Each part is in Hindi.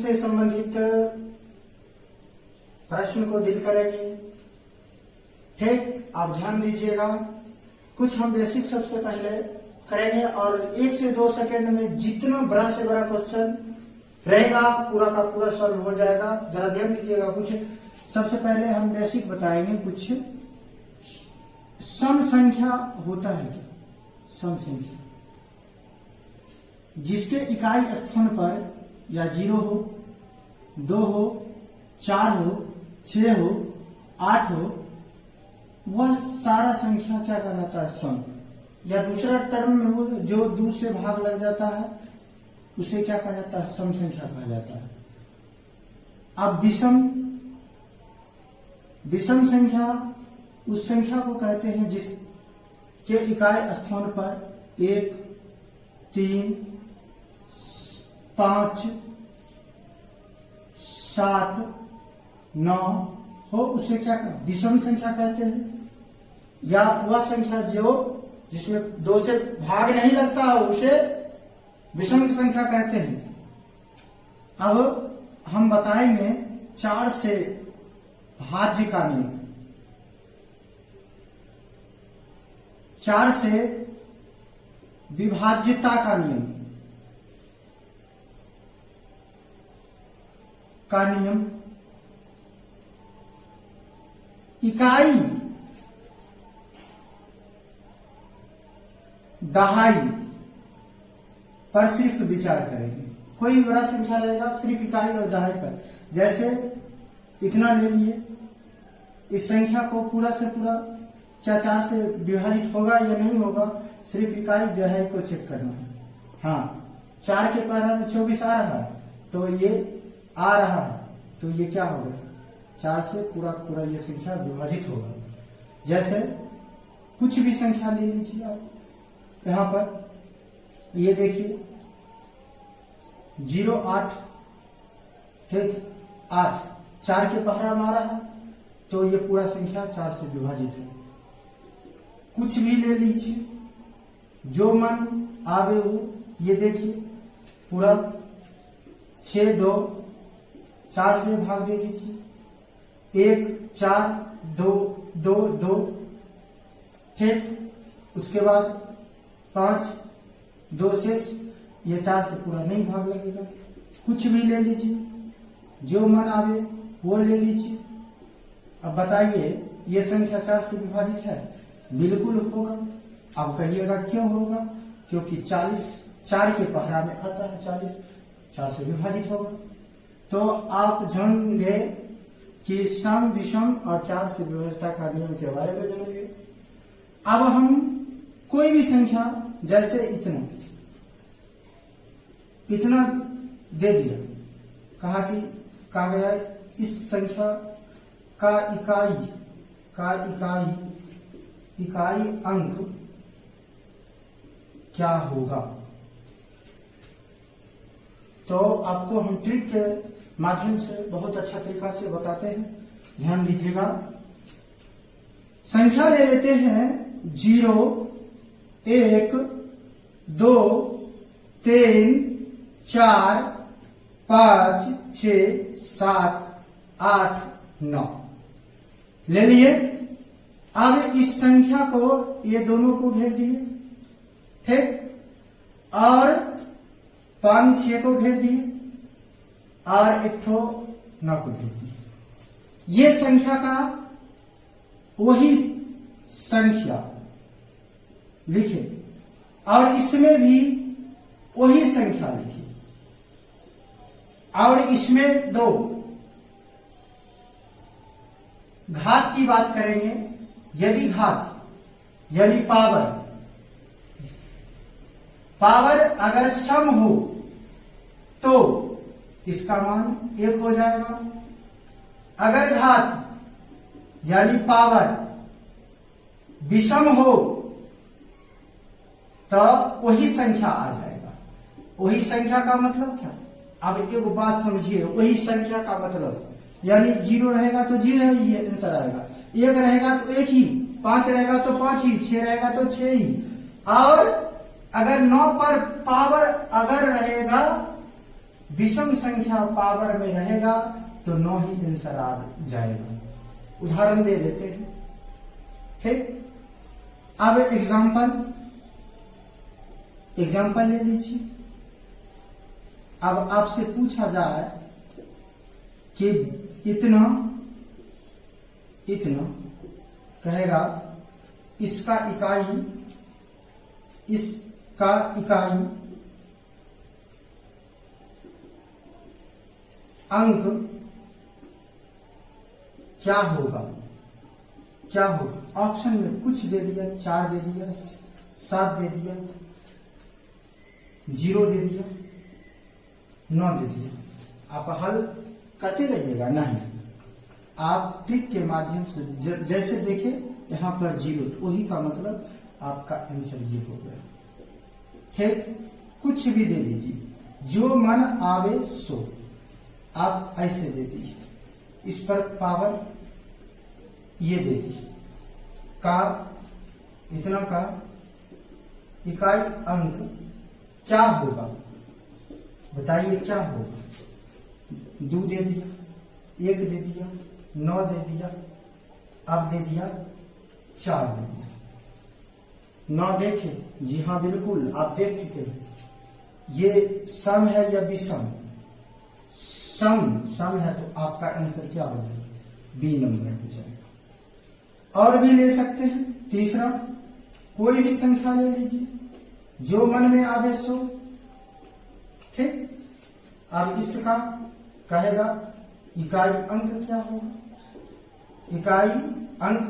से संबंधित प्रश्न को डील करेंगे। ठीक, आप ध्यान दीजिएगा। कुछ हम बेसिक सबसे पहले करेंगे और 1 से 2 सेकंड में जितना बड़ा से बड़ा क्वेश्चन रहेगा पूरा का पूरा सॉल्व हो जाएगा। जरा ध्यान दीजिएगा। कुछ सबसे पहले हम बेसिक बताएंगे। कुछ सम संख्या होता है क्या? सम संख्या जिसके इकाई स्थान पर या 0 हो, 2 हो, 4 हो, 6 हो, 8 हो, वह सारा संख्या क्या कहलाता है? सम। या दूसरा टर्म में हो जो 2 से भाग लग जाता है उसे क्या कहा जाता है? सम संख्या कहा जाता है। अब विषम संख्या उस संख्या को कहते हैं जिसके इकाई स्थान पर 1, 3, 5, 7, 9 हो, उसे क्या विषम संख्या कहते हैं। या वह संख्या जो जिसमें 2 से भाग नहीं लगता है उसे विषम संख्या कहते हैं। अब हम बताएंगे 4 से भाज्य का नियम। 4 से विभाज्यता का नियम इकाई दहाई पर सिर्फ विचार करेंगे। कोई बड़ा संख्या रहेगा सिर्फ इकाई और दहाई पर। जैसे इतना ले लिए, इस संख्या को पूरा से पूरा क्या 4 से विभाजित होगा या नहीं होगा, सिर्फ इकाई दहाई को चेक करना है। हाँ, 4 के पहला में 24 आ रहा है तो ये आ रहा है तो ये क्या होगा? 4 से पूरा पूरा ये संख्या विभाजित होगा। जैसे कुछ भी संख्या ले लीजिए आप। यहाँ पर ये देखिए 0, 8, ठीक, 8 4 के पहरा मारा है तो ये पूरा संख्या 4 से विभाजित है। कुछ भी ले लीजिए जो मन आवे वो। ये देखिए पूरा 6, 2 4 से भाग दे दीजिए। 1, 4, 2, 2, 2, ठीक। उसके बाद 5, 2 शेष, ये 4 से पूरा नहीं भाग लगेगा। कुछ भी ले लीजिए जो मन आवे वो ले लीजिए। अब बताइए ये संख्या 4 से विभाजित है? बिल्कुल होगा। अब कहिएगा क्यों होगा? क्योंकि 40 4 के पहरा में आता है, 40 4 से विभाजित होगा। तो आप जान गए कि सम, विषम और 4 से विभाज्यता का नियम के बारे में जान गए। अब हम कोई भी संख्या जैसे इतना दे दिया, कहा गया इस संख्या का इकाई अंक क्या होगा। तो आपको हम ट्रिक के माध्यम से बहुत अच्छा तरीका से बताते हैं। ध्यान दीजिएगा। संख्या ले लेते हैं 0, 1, 2, 3, 4, 5, 6, 7, 8, 9 ले लिए। अब इस संख्या को ये दोनों को घेर दिए, ठीक, और 5, 6 को घेर दिए और 1 ठो 9 को घेर दिए। ये संख्या का वही संख्या लिखे और इसमें भी वही संख्या लिखे और इसमें 2 घात की बात करेंगे। यदि घात यानी पावर अगर सम हो तो इसका मान 1 हो जाएगा। अगर घात यानी पावर विषम हो तो वही संख्या आ जाएगा। वही संख्या का मतलब क्या? अब एक बात समझिए, वही संख्या का मतलब यानी 0 रहेगा तो 0 ही आंसर आएगा, 1 रहेगा तो 1 ही, 5 रहेगा तो 5 ही, 6 रहेगा तो 6 ही। और अगर 9 पर पावर अगर रहेगा विषम संख्या पावर में रहेगा तो 9 ही आंसर आ जाएगा। उदाहरण दे देते हैं। ठीक, अब एग्जाम्पल ले लीजिए। अब आपसे पूछा जाए कि इतना कहेगा, इसका इकाई अंक क्या होगा? ऑप्शन में कुछ दे दिया, 4 दे दिया, 7 दे दिया, 0 दे दिया, 9 दे दिया। आप हल करते रहिएगा, नहीं आप ट्रिक के माध्यम से जैसे देखे यहाँ पर 0, तो वही का मतलब आपका आंसर ये हो गया। ठीक, कुछ भी दे दीजिए, जो मन आवे सो, आप ऐसे दे दीजिए। इस पर पावर ये दे दीजिए, का इतना का इकाई अंक क्या होगा? बताइए क्या होगा? 2 दे दिया, 1 दे दिया, 9 दे दिया, अब दे दिया 4 दे दिया। 9 देखे? जी हाँ बिल्कुल, आप देख चुके हैं। ये सम है या विषम? सम है, तो आपका आंसर क्या हो जाएगा? बी नंबर हो जाएगा। और भी ले सकते हैं। तीसरा, कोई भी संख्या ले लीजिए, जो मन में आवे सो। ठीक, अब इसका कहेगा इकाई अंक क्या होगा? इकाई अंक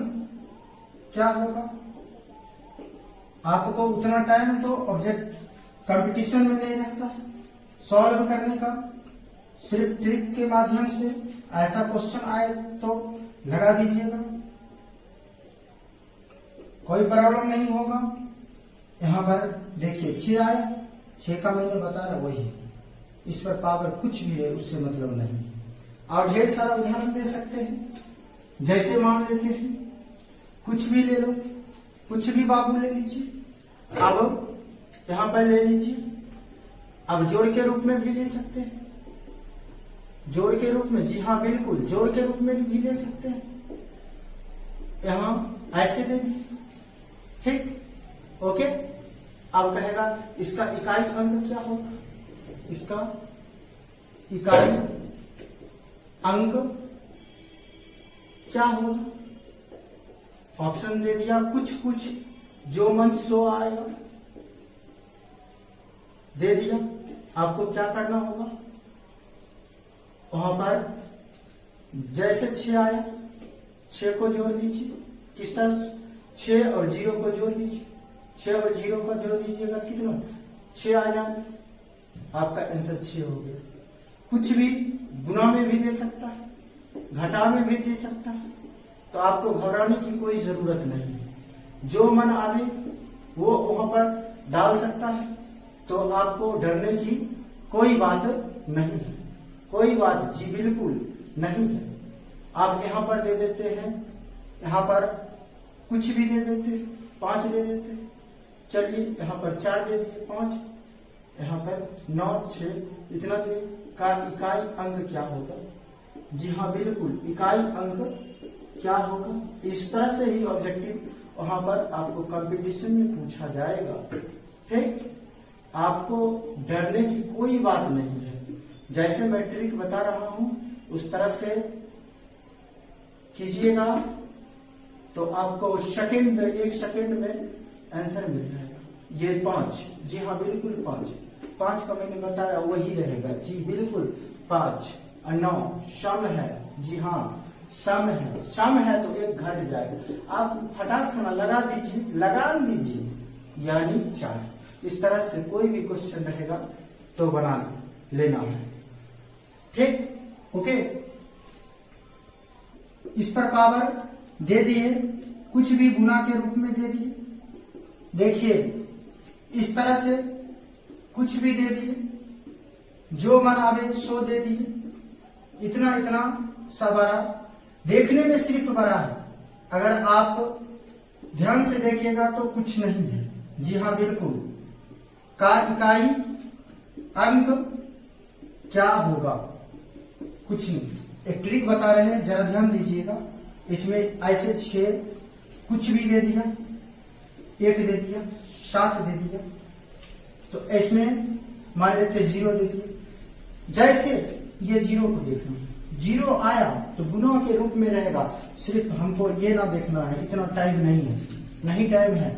क्या होगा? आपको उतना टाइम तो ऑब्जेक्ट कंपटीशन में नहीं रहता है सॉल्व करने का। सिर्फ ट्रिक के माध्यम से ऐसा क्वेश्चन आए तो लगा दीजिएगा, कोई प्रॉब्लम नहीं होगा। यहाँ पर देखिए 6 आया, 6 का मैंने बताया वही, इस पर पावर कुछ भी है उससे मतलब नहीं। और ढेर सारा उदाहरण दे सकते हैं, जैसे मान लेते हैं कुछ भी ले लो, कुछ भी बाबू ले लीजिए। अब यहाँ पर ले लीजिए, अब जोड़ के रूप में भी ले सकते हैं, जोड़ के रूप में, जी हाँ बिल्कुल, जोड़ के रूप में भी ले सकते हैं। यहाँ ऐसे दे दिए। ठीक, ओके। अब कहेगा इसका इकाई अंक क्या होगा? इसका इकाई अंक क्या होगा? ऑप्शन दे दिया, कुछ जो मन सो आएगा दे दिया। आपको क्या करना होगा? वहां पर जैसे 6 आया, 6 को जोड़ दीजिए। किस तरह? 6 और 0 को जोड़ दीजिए। 6 और 0 को जोड़ दीजिएगा, कितना? 6 आ जाए, आपका आंसर 6 हो गया। कुछ भी गुना में भी दे सकता है, घटा में भी दे सकता है, तो आपको घबराने की कोई जरूरत नहीं है। जो मन आवे वो वहां पर डाल सकता है, तो आपको डरने की कोई बात नहीं है, कोई बात जी बिल्कुल नहीं है। आप यहाँ पर दे देते हैं, यहाँ पर कुछ भी दे देते हैं, 5 दे देते हैं। चलिए यहाँ पर 4 दे दिए, 5, यहाँ पर 9, 6, इतना दे का इकाई अंक क्या होगा? जी हाँ बिल्कुल, इकाई अंक क्या होगा? इस तरह से ही ऑब्जेक्टिव वहां पर आपको कंपटीशन में पूछा जाएगा। ठीक, आपको डरने की कोई बात नहीं है। जैसे मैं ट्रिक बता रहा हूं उस तरह से कीजिएगा, तो आपको 1 सेकेंड में आंसर मिल जाएगा। ये 5, जी हाँ बिल्कुल 5 का मैंने बताया वही रहेगा, जी बिल्कुल 5। और 9 सम है, जी हाँ सम है तो 1 घट जाएगा। आप फटाक से लगा दीजिए, यानी 4। इस तरह से कोई भी क्वेश्चन रहेगा तो बना लेना है। ठीक, ओके। इस पर पावर दे दिए, कुछ भी गुना के रूप में दे दिए। देखिए इस तरह से कुछ भी दे दिए, जो मन आवे सो दे दिए। इतना सा बड़ा, देखने में सिर्फ बड़ा है, अगर आप ध्यान से देखिएगा तो कुछ नहीं है। जी हाँ बिल्कुल, का इकाई अंक क्या होगा? कुछ नहीं। एक ट्रिक बता रहे हैं, जरा ध्यान दीजिएगा। इसमें ऐसे 6 कुछ भी दे दिया, 1 दे दिया, 7 दे दिया, तो इसमें मान लेते 0 दे दिया। जैसे ये 0 को देखना, 0 आया तो गुना के रूप में रहेगा। सिर्फ हमको ये ना देखना है, इतना टाइम नहीं है, नहीं टाइम है,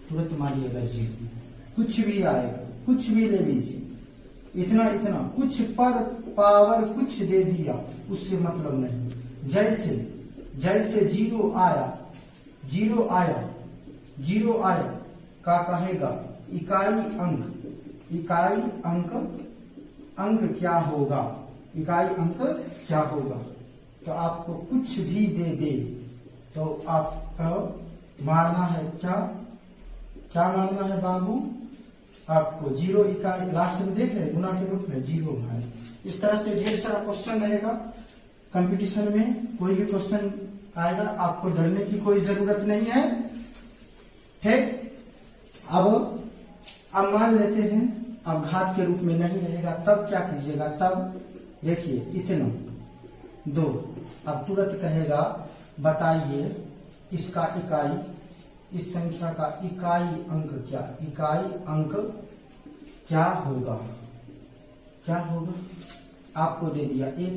तुरंत मारिएगा 0। कुछ भी आएगा, कुछ भी ले लीजिए, इतना इतना कुछ पर पावर कुछ दे दिया, उससे मतलब नहीं। जैसे जैसे 0 आया, 0 आया, 0 आया का कहेगा इकाई अंक, इकाई अंक, अंक क्या होगा, इकाई अंक क्या होगा। तो आपको कुछ भी दे तो आपको मारना है क्या, क्या मारना है बाबू? आपको 0 इकाई, लास्ट में देख रहे हैं गुना के रूप में 0 है। इस तरह से ढेर सारा क्वेश्चन रहेगा कंपटीशन में। कोई भी क्वेश्चन आएगा, आपको डरने की कोई जरूरत नहीं है। ठीक, अब मान लेते हैं अब घात के रूप में नहीं रहेगा, तब क्या कीजिएगा? तब देखिए इतना 2, अब तुरंत कहेगा बताइए इसका इकाई, इस संख्या का इकाई अंक क्या, इकाई अंक क्या होगा, क्या होगा? आपको दे दिया 1,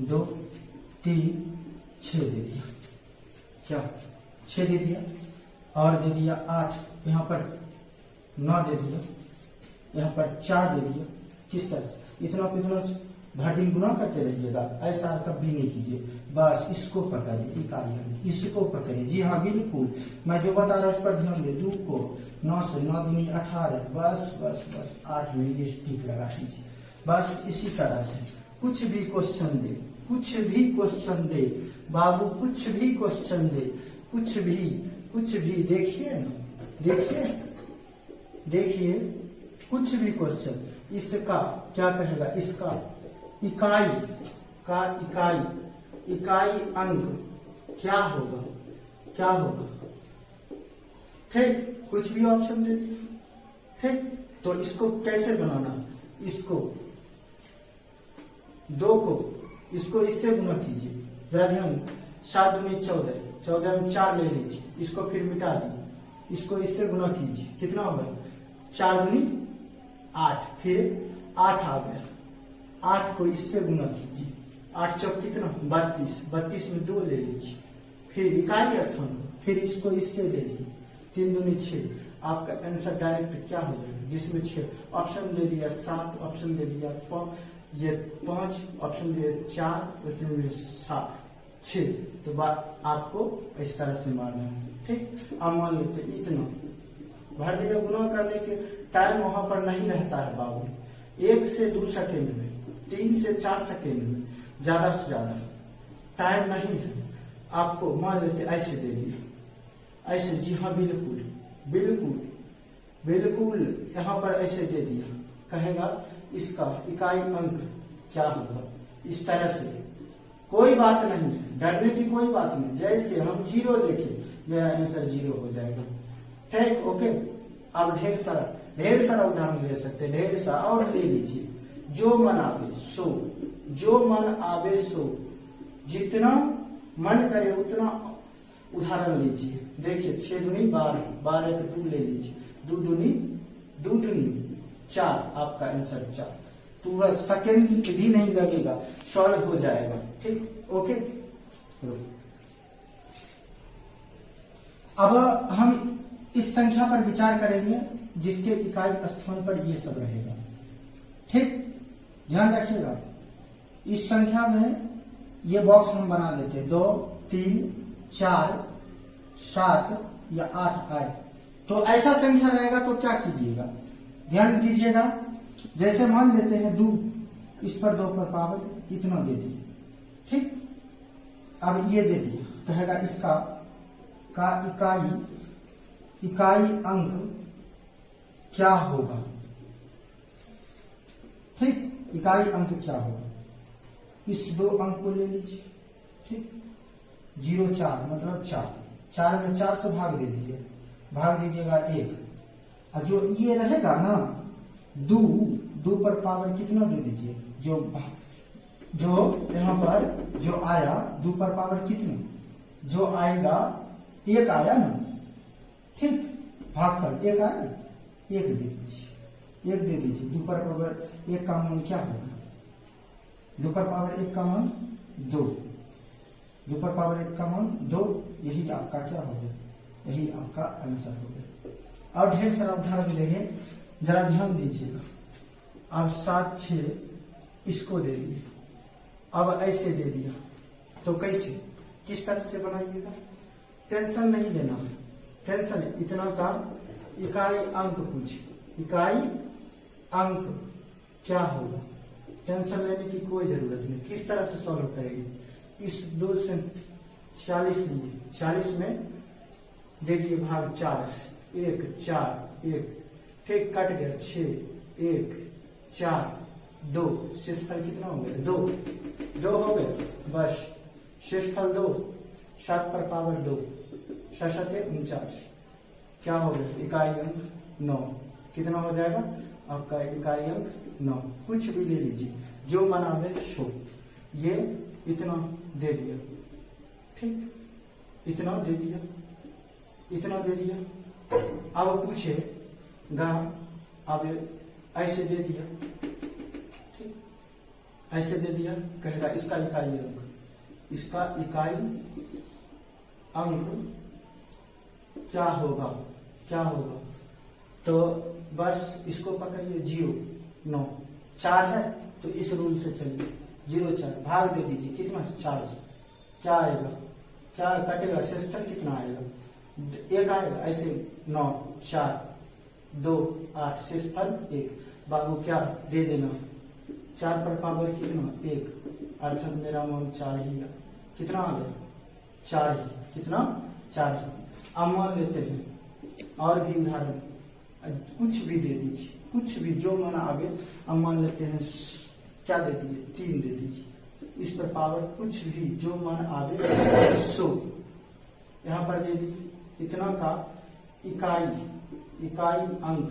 2, 3, 6 दे दिया, क्या 6 दे दिया, और दे दिया 8, यहाँ पर 9 दे दिया, यहाँ पर 4 दे दिया। किस तरह इतना को इतना भाटिंग गुना करते रहिएगा, ऐसा कभी नहीं कीजिए। बस इसको पकड़िए, इकाई इसको पकड़िए। जी हाँ बिल्कुल, मैं जो बता रहा हूँ उस पर ध्यान दे। 2 को 9 से 9 दूनी 18, बस बस बस 8 में ये टिक लगा दीजिए। बस इसी तरह से कुछ भी क्वेश्चन दे, कुछ भी क्वेश्चन दे बाबू, कुछ भी क्वेश्चन दे, कुछ भी देखिए ना, देखिए देखिए कुछ भी क्वेश्चन, इसका क्या कहेगा, इसका इकाई का इकाई अंक क्या होगा, क्या होगा। ठीक, कुछ भी ऑप्शन दे दिया। ठीक, तो इसको कैसे बनाना, इसको 2 को इसको इससे गुना कीजिए, जरा ध्यान। 7 दूनी 14, 14 में 4 ले लीजिए, इसको फिर मिटा दीजिए, इसको इससे गुना कीजिए, कितना होगा? 4 दूनी 8, फिर 8 आ गया, 8 को इससे गुना कीजिए, 8 चौक कितना? 32, 32 में 2 ले लीजिए, फिर इकाई स्थान को, फिर इसको इससे ले लीजिए, 3 दूनी 6। आपका आंसर डायरेक्ट क्या हो जाएगा, जिसमें 6 ऑप्शन दे दिया, 7 ऑप्शन दे दिया, 5 ऑप्शन दे दिया, 4 उसमें 7, 6। तो बात आपको इस तरह से मारना है। ठीक, अब मान लेते इतना भर दिया। गुना करने के टाइम वहां पर नहीं रहता है बाबू, 1 से 2 सेकेंड में, 3 से 4 सेकेंड में, ज्यादा से ज्यादा टाइम नहीं है। आपको मान लेते ऐसे दे दिया, ऐसे, जी हाँ बिल्कुल बिल्कुल बिल्कुल, यहाँ पर ऐसे दे दिया, कहेगा इसका इकाई अंक क्या होगा। इस तरह से कोई बात नहीं है, डरने की कोई बात नहीं। जैसे हम 0 देखें, मेरा आंसर 0 हो जाएगा। ठीक, ओके। अब ढेर सारा उदाहरण ले सकते, ढेर सारा और ले लीजिए। जो मन आवे सो, जो मन आवे सो, जितना मन करे उतना उदाहरण लीजिए। देखिए 6 दूनी 12, 12 को 2 ले लीजिए, 2 दूनी 4, आपका आंसर 4। पूरा सेकेंड भी नहीं लगेगा, सॉल्व हो जाएगा। ठीक, ओके। अब हम इस संख्या पर विचार करेंगे जिसके इकाई स्थान पर ये सब रहेगा। ठीक, ध्यान रखिएगा। इस संख्या में ये बॉक्स हम बना लेते हैं, 2, 3, 4, 7 या 8 आए। तो ऐसा संख्या रहेगा तो क्या कीजिएगा, ध्यान दीजिएगा। जैसे मान लेते हैं 2, इस पर 2 पर पावर इतना दे दिए। ठीक, अब ये दे दिया, कहेगा इसका का इकाई अंक क्या होगा। ठीक, इकाई अंक क्या होगा। इस 2 अंक को ले लीजिए। ठीक, 0, 4 मतलब 4 में 4 से भाग दे दीजिए, भाग दीजिएगा 1। और जो ये रहेगा ना 2 पर पावर कितना दे दीजिए जो यहाँ पर जो आया 2 पर पावर कितना, जो आएगा 1 आया ना, ठीक, भागफल 1 आया, 1 दे दीजिए, 1 दे दीजिए। 2 पर पावर 1 का मान क्या होगा, 2 पर पावर 1 का मान 2, 2 पर पावर 1 का मान 2, यही आपका क्या हो गया, यही आपका आंसर हो गया। और ढेर सारा उदाहरण देंगे, जरा ध्यान दीजिएगा। अब 7 6 इसको दे दिए, अब ऐसे दे दिया तो कैसे, किस तरह से बनाइएगा, टेंशन नहीं लेना है, टेंशन इतना का इकाई अंक पूछे, इकाई अंक क्या होगा, टेंशन लेने की कोई जरूरत नहीं। किस तरह से सॉल्व करेंगे, इस 2 से 40 लिए, 40 में दे दिए भाग 4 से, 1 4 1, ठीक, कट गया 6 1 4 2, शेषफल कितना हो गया 2 हो गए, बस शेषफल 2, 7 पर पावर 2, 7 49, क्या हो गया, इकाई अंक 9, कितना हो जाएगा आपका इकाई अंक 9। कुछ भी ले लीजिए, जो मन आवे सो, ये इतना दे दिया, ठीक, इतना दे दिया, इतना दे दिया। अब पूछेगा, अब ऐसे दे दिया, ठीक, ऐसे दे दिया, कहेगा इसका इकाई अंक, इसका इकाई अंक क्या होगा, क्या होगा, तो बस इसको पकड़िए, 0 9 4 है तो इस रूल से चलिए, 0 4 भाग दे दीजिए, कितना 4 से, क्या आएगा, क्या कटेगा, शेषफल कितना आएगा, 1 आएगा, ऐसे 9 4 2 8, शेषफल 1, बाबू क्या दे देना, 4 पर पावर कितना 1, अर्थात मेरा मान 4 ही है, कितना आ गया 4 ही, कितना 4 ही। अब मान लेते हैं और भी उदाहरण, कुछ भी दे दीजिए, कुछ भी जो मन आगे। अब मान लेते हैं क्या दे दिए, 3 दे दीजिए, इस पर पावर कुछ भी जो मन आवे 100 यहाँ पर दे दीजिए, इतना का इकाई अंक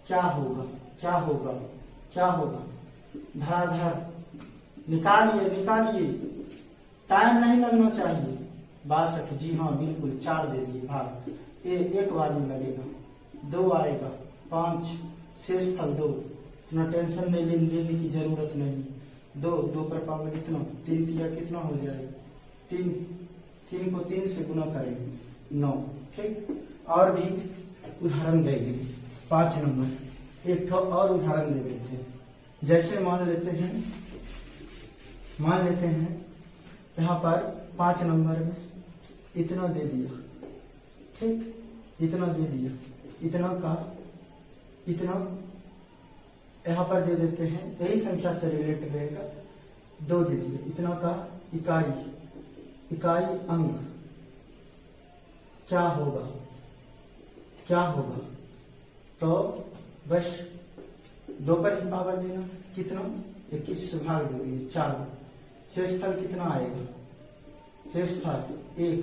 क्या होगा, क्या होगा, क्या होगा, धराधर निकालिए, निकालिए, टाइम नहीं लगना चाहिए, 62, जी हाँ बिल्कुल, 4 दे दिए भाग, एक बार में लगेगा, 2 आएगा, 5 शेषफल 2, इतना टेंशन नहीं लेने की जरूरत नहीं, 2 पर पावर कितना 3 दिया, कितना हो जाएगा 3 को 3 से गुना करेंगे 9, ठीक। और भी उदाहरण देंगे, 5 नंबर एक ठो और उदाहरण दे देते हैं। जैसे मान लेते हैं यहाँ पर 5 नंबर में इतना दे दिया, ठीक, इतना दे दिया, इतना का इतना यहाँ पर दे देते हैं, यही संख्या से रिलेटेड रहेगा, 2 दे दिया, इतना का इकाई अंक क्या होगा, क्या होगा, तो बस 2 पर ही पावर देना, कितना 21 से भाग दोगे 4, शेषफल कितना आएगा, शेषफल 1,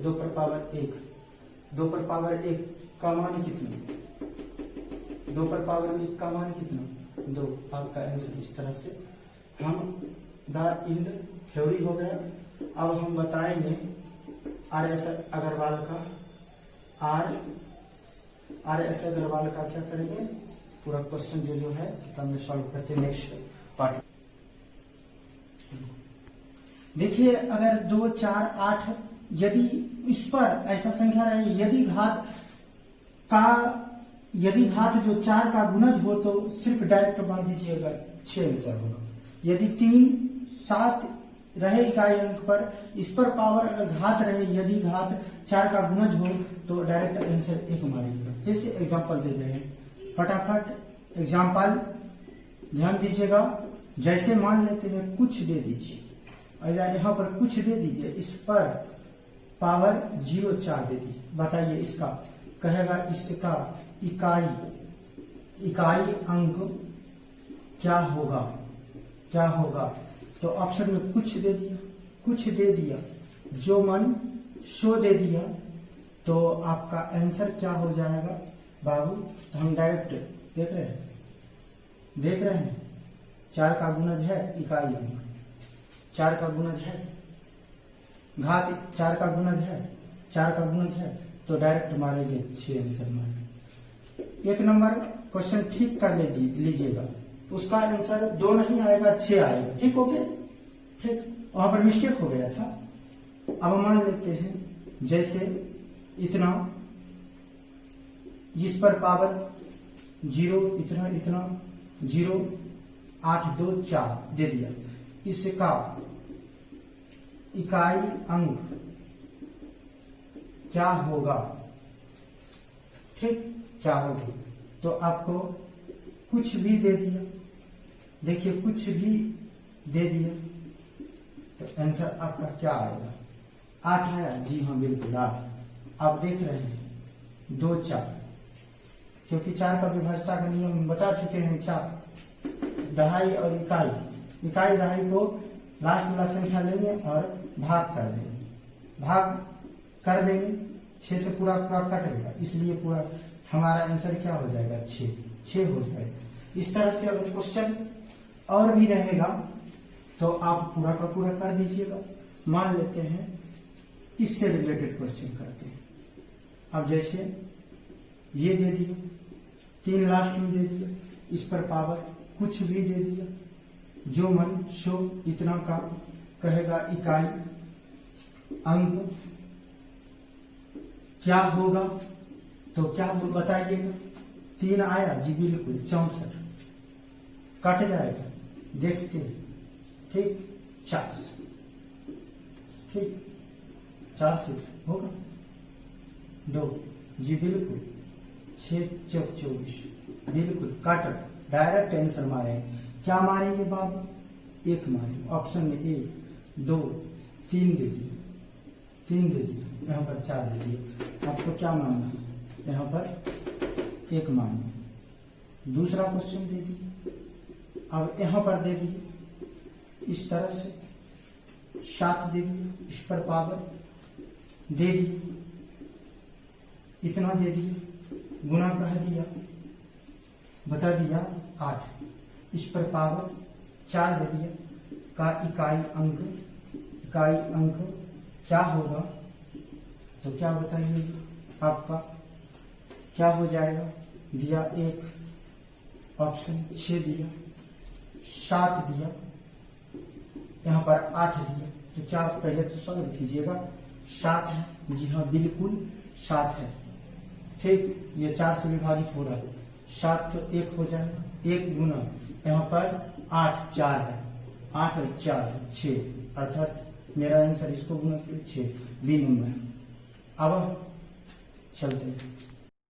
2 पर पावर 1, 2 पर पावर 1 का मान कितना, 2 पर पावर 1 का मान कितना 2, आपका आंसर इस तरह से हम द इंड थ्योरी हो गया। अब हम बताएंगे RS अग्रवाल का, RS अग्रवाल का क्या करेंगे, पूरा क्वेश्चन जो है किताब में सॉल्व करते हैं नेक्स्ट पार्ट। देखिए अगर 2 4 8 यदि इस पर ऐसा संख्या रहे, यदि घात जो 4 का गुणज हो तो सिर्फ डायरेक्ट मान दीजिएगा 6 आंसर होगा। यदि 3 7 रहे इकाई अंक पर, इस पर पावर अगर घात रहे, यदि घात 4 का गुणज हो तो डायरेक्ट आंसर 1 मारेगा। जैसे एग्जांपल दे रहे हैं, फटाफट एग्जांपल ध्यान दीजिएगा। जैसे मान लेते हैं कुछ दे दीजिए, यहाँ पर कुछ दे दीजिए, इस पर पावर 0 4 दे दीजिए, बताइए इसका कहेगा, इसका इकाई अंक क्या होगा, क्या होगा, तो ऑप्शन में कुछ दे दिया, जो मन शो दे दिया, तो आपका आंसर क्या हो जाएगा बाबू। तो हम डायरेक्ट देख रहे हैं 4 का गुणज है इकाई अंक, 4 का गुणज है, घात 4 का गुणज है, 4 का गुणज है, तो डायरेक्ट मारेंगे 6 आंसर मारेंगे। 1 नंबर क्वेश्चन ठीक कर लीजिएगा, उसका आंसर 2 नहीं आएगा 6 आएगा। ठीक हो गया, ठीक, वहां पर मिस्टेक हो गया था। अब मान लेते हैं जैसे इतना, जिस पर पावर 0 इतना इतना 0 8 2 4 दे दिया, इसका इकाई अंक क्या होगा? ठीक, क्या होगा? तो आपको कुछ भी दे दिया, देखिए कुछ भी दे दिया, तो आंसर आपका क्या आएगा? 8 आया? जी हाँ बिल्कुल 8। आप देख रहे हैं 2 4, क्योंकि 4 का विभाज्यता का नियम हम बता चुके हैं। क्या? दहाई और इकाई, इकाई दहाई को लास्ट वाला संख्या लेंगे और भाग कर देंगे, भाग कर देंगे, 6 से पूरा पूरा कट देगा, इसलिए पूरा हमारा आंसर क्या हो जाएगा? 6 हो जाएगा। इस तरह से अगर क्वेश्चन और भी रहेगा तो आप पूरा का पूरा कर दीजिएगा। मान लेते हैं इससे रिलेटेड क्वेश्चन करते हैं। अब जैसे ये दे दिया, 3 लास्ट में दे दिया, इस पर पावर कुछ भी दे दिया, जो मन सो इतना का कहेगा इकाई अंक क्या होगा? तो क्या बताइएगा? 3 आया? जी बिल्कुल 64, कट जाएगा, देखते हैं। ठीक, 4, ठीक 4 से होगा 2, जी बिल्कुल 6 चौक 24, बिल्कुल कट, डायरेक्ट आंसर मारेंगे। क्या मारेंगे बाबू? 1 मारेंगे, ऑप्शन में 1 2 3 दे दिए, 3 दे दिए, यहाँ पर 4 दे दिए। आपको क्या मानना है? यहाँ पर 1 मानिए। दूसरा क्वेश्चन दे दिए, अब यहाँ पर दे दिए, इस तरह से 7 दे दिए, इस पर पावर दे दिए, इतना दे दिए, गुना कह दिया, बता दिया 8, इस पर पावर 4 दे दिया, का इकाई अंक क्या होगा? तो क्या बताइए आपका क्या हो जाएगा? दिया 1, ऑप्शन 6 दिया, 7 दिया, यहाँ पर 8 दिया, तो क्या पहले तो सॉल्व कीजिएगा। 7 है? जी हाँ बिल्कुल 7 है। ठीक, ये 4 से विभाजित हो रहा है, 7 तो 1 हो जाएगा, 1 गुना यहाँ पर 8 4 है, 8 और 4 6, अर्थात मेरा आंसर इसको गुना 6 बी नंबर। अब चलते हैं।